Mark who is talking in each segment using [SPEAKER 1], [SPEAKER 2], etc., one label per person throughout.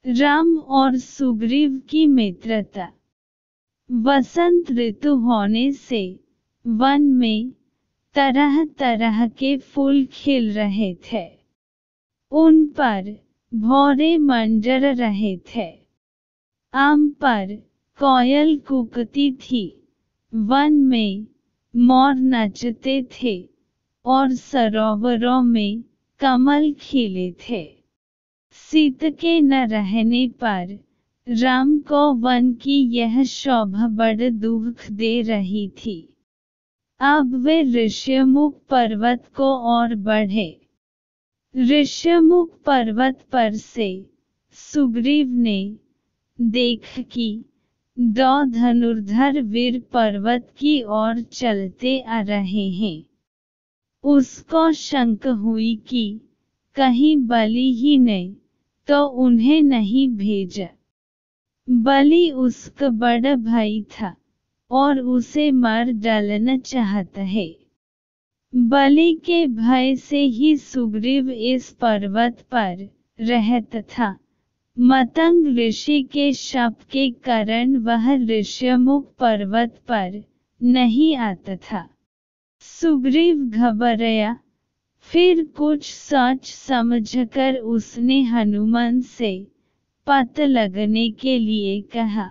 [SPEAKER 1] राम और सुग्रीव की मित्रता। वसंत ऋतु होने से वन में तरह तरह के फूल खिल रहे थे। उन पर भौरे मंडर रहे थे। आम पर कोयल कूकती थी। वन में मोर नचते थे और सरोवरों में कमल खिले थे। सीत के न रहने पर राम को वन की यह शोभा बड़ दुख दे रही थी। अब वे ऋष्यमुख पर्वत को और बढ़े। ऋष्यमुख पर्वत पर से सुग्रीव ने देख कि दो धनुर्धर वीर पर्वत की ओर चलते आ रहे हैं। उसको शंक हुई कि कहीं बलि ही ने तो उन्हें नहीं भेजा। बलि उसका बड़ा भाई था और उसे मार डालना चाहता है। बलि के भय से ही सुग्रीव इस पर्वत पर रहता था। मतंग ऋषि के शाप के कारण वह ऋष्यमुख पर्वत पर नहीं आता था। सुग्रीव घबराया। फिर कुछ सोच समझकर उसने हनुमान से पता लगने के लिए कहा।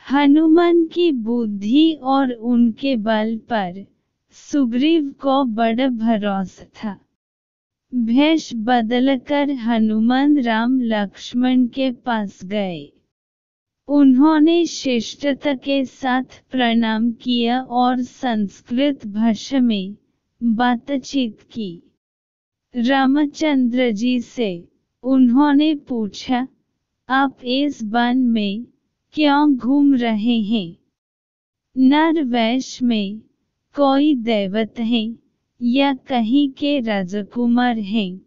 [SPEAKER 1] हनुमान की बुद्धि और उनके बल पर सुग्रीव को बड़ा भरोसा था। भेष बदलकर हनुमान राम लक्ष्मण के पास गए। उन्होंने शिष्टता के साथ प्रणाम किया और संस्कृत भाषा में बातचीत की। रामचंद्र जी से उन्होंने पूछा, आप इस वन में क्यों घूम रहे हैं? नर वेश में कोई दैवत है या कहीं के राजकुमार हैं?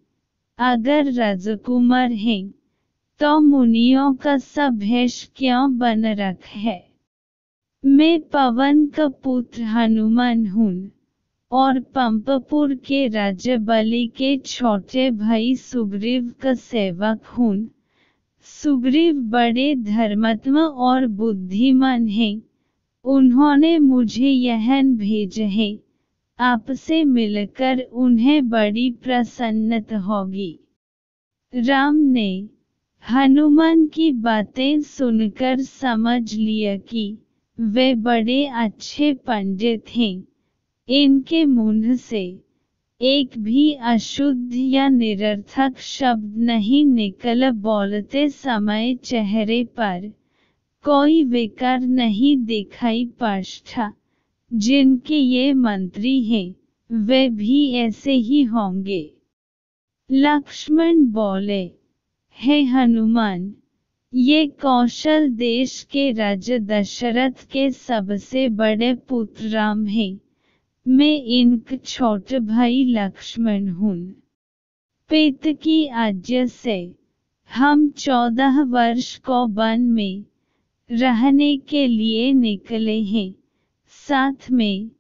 [SPEAKER 1] अगर राजकुमार हैं तो मुनियों का सब भेष क्यों बन रखा है? मैं पवन का पुत्र हनुमान हूँ और पंपपुर के राजा बलि के छोटे भाई सुग्रीव का सेवक हूँ। सुग्रीव बड़े धर्मात्मा और बुद्धिमान हैं। उन्होंने मुझे यहाँ भेजा है। आपसे मिलकर उन्हें बड़ी प्रसन्नता होगी। राम ने हनुमान की बातें सुनकर समझ लिया कि वे बड़े अच्छे पंडित हैं। इनके मुंह से एक भी अशुद्ध या निरर्थक शब्द नहीं निकला। बोलते समय चेहरे पर कोई विकार नहीं दिखाई पड़ता। जिनके ये मंत्री हैं वे भी ऐसे ही होंगे। लक्ष्मण बोले, हे हनुमान, ये कौशल देश के राजा दशरथ के सबसे बड़े पुत्र राम हैं। मैं इनका छोटा भाई लक्ष्मण हूँ। पिता की आज्ञा से हम 14 वर्ष को वन में रहने के लिए निकले हैं। साथ में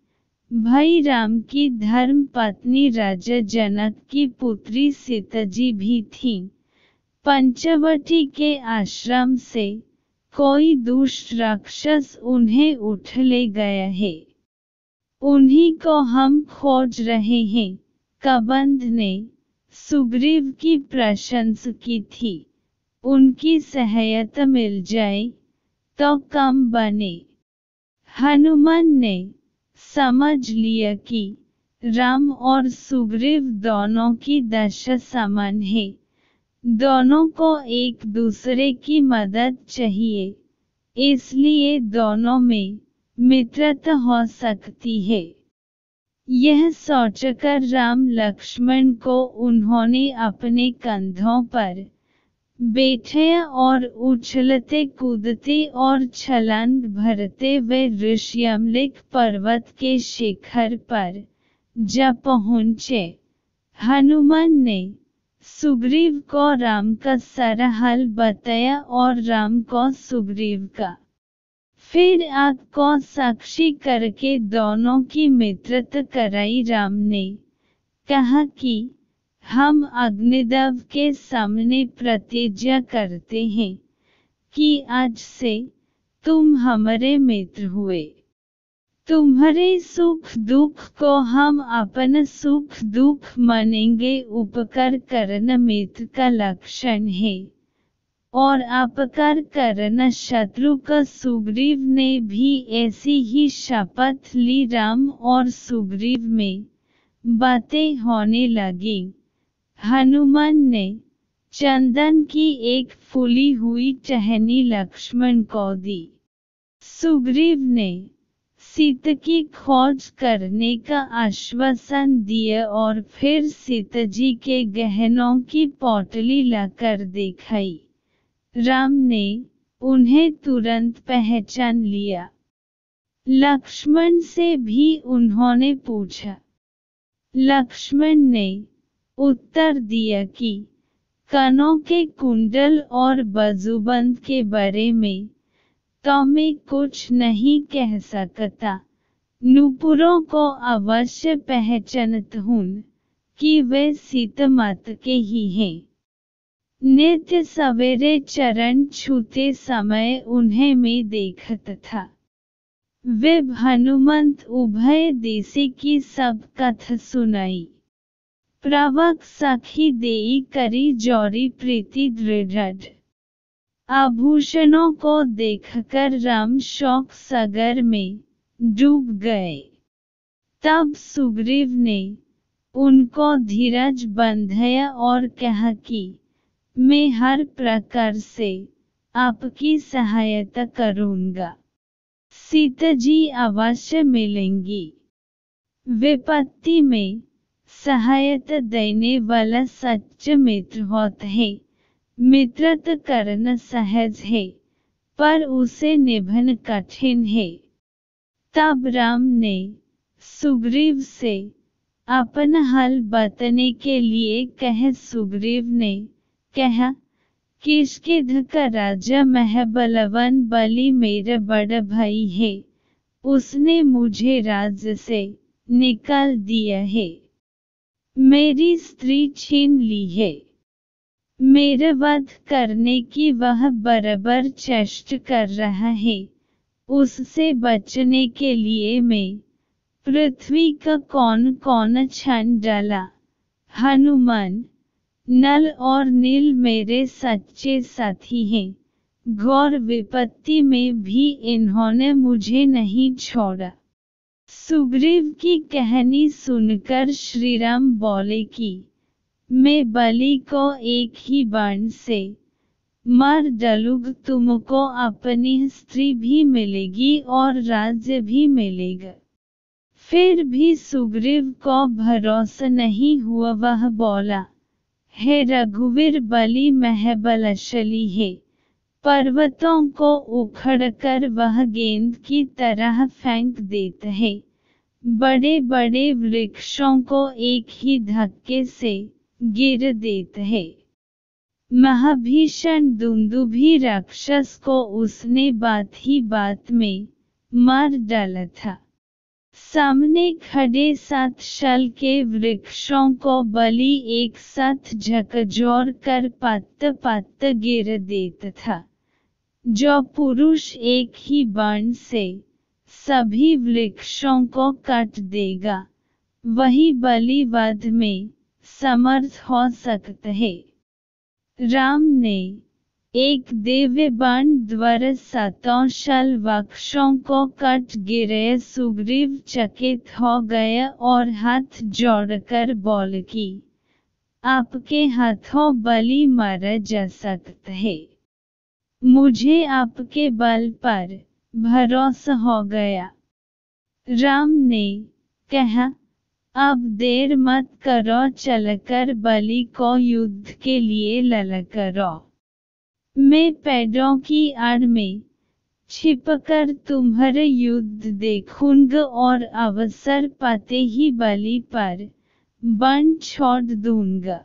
[SPEAKER 1] भाई राम की धर्म पत्नी राजा जनक की पुत्री सीता जी भी थीं। पंचवटी के आश्रम से कोई दुष्ट राक्षस उन्हें उठ ले गया है। उन्हीं को हम खोज रहे हैं। कबंध ने सुग्रीव की प्रशंसा की थी। उनकी सहायता मिल जाए तो कम बने। हनुमान ने समझ लिया कि राम और सुग्रीव दोनों की दशा समान है। दोनों को एक दूसरे की मदद चाहिए, इसलिए दोनों में मित्रता हो सकती है। यह सोचकर राम लक्ष्मण को उन्होंने अपने कंधों पर बैठाया और उछलते कूदते और छलांग भरते हुए ऋष्यमूक पर्वत के शिखर पर जा पहुँचे। हनुमान ने सुग्रीव को राम का सारा हाल बताया और राम को सुग्रीव का। फिर आग को साक्षी करके दोनों की मित्रता कराई। राम ने कहा कि हम अग्निदेव के सामने प्रतिज्ञा करते हैं कि आज से तुम हमारे मित्र हुए। तुम्हारे सुख दुख को हम अपना सुख दुख मानेंगे। उपकार करना मित्र का लक्षण है और अपकार करना शत्रु का। सुग्रीव ने भी ऐसी ही शपथ ली। राम और सुग्रीव में बातें होने लगी। हनुमान ने चंदन की एक फूली हुई टहनी लक्ष्मण को दी। सुग्रीव ने सीता की खोज करने का आश्वासन दिया और फिर सीता जी के गहनों की पोटली लाकर दिखाई। राम ने उन्हें तुरंत पहचान लिया। लक्ष्मण से भी उन्होंने पूछा। लक्ष्मण ने उत्तर दिया कि कानों के कुंडल और बाजूबंद के बारे में तो मैं कुछ नहीं कह सकता। नूपुरों को अवश्य पहचानता हूँ कि वे सीता माता के ही हैं। नित्य सवेरे चरण छूते समय उन्हें मैं देखता था। वे हनुमंत उभय देशी की सब कथा सुनाई। प्रवक सखी देई करी जोरी प्रीति दृढ़। आभूषणों को देखकर राम शोक सागर में डूब गए। तब सुग्रीव ने उनको धीरज बंधाया और कहा कि मैं हर प्रकार से आपकी सहायता करूंगा। सीता जी अवश्य मिलेंगी। विपत्ति में सहायता देने वाला सच्चा मित्र होता है। मित्रता करना सहज है पर उसे निभाना कठिन है। तब राम ने सुग्रीव से अपना हाल बताने के लिए कहा। सुग्रीव ने कहा, किष्किंधा का राजा महाबलवान बलि मेरा बड़ा भाई है। उसने मुझे राज्य से निकाल दिया है। मेरी स्त्री छीन ली है। मेरा वध करने की वह बराबर चेष्टा कर रहा है। उससे बचने के लिए मैं पृथ्वी का कौन कौन छान डाला। हनुमान, नल और नील मेरे सच्चे साथी हैं। घोर विपत्ति में भी इन्होंने मुझे नहीं छोड़ा। सुग्रीव की कहानी सुनकर श्रीराम बोले कि मैं बलि को एक ही बाण से मार डालूंगा। तुमको अपनी स्त्री भी मिलेगी और राज्य भी मिलेगा। फिर भी सुग्रीव को भरोसा नहीं हुआ। वह बोला, हे रघुवीर, बलि महाबलशाली है। पर्वतों को उखड़कर वह गेंद की तरह फेंक देता है। बड़े बड़े वृक्षों को एक ही धक्के से गिर देता है। महाभीषण दुंदुभी राक्षस को उसने बात ही बात में मार डाला था। सामने खड़े 7 शल के वृक्षों को बलि एक साथ झकझोर कर पात पात गिर देता था। जो पुरुष एक ही बाण से सभी वृक्षों को काट देगा, वही बलि वध में समर्थ हो सकता है। राम ने एक दिव्य बाण द्वारा 7 शल वृक्षों को काट गिराया। सुग्रीव चकित हो गया और हाथ जोड़कर बोला कि आपके हाथों बलि मारा जा सकता है। मुझे आपके बल पर भरोसा हो गया। राम ने कहा, अब देर मत करो, चलकर बलि को युद्ध के लिए ललकारो। मैं पेड़ों की आड़ में छिपकर तुम्हारा युद्ध देखूंगा और अवसर पाते ही बलि पर बाण छोड़ दूंगा।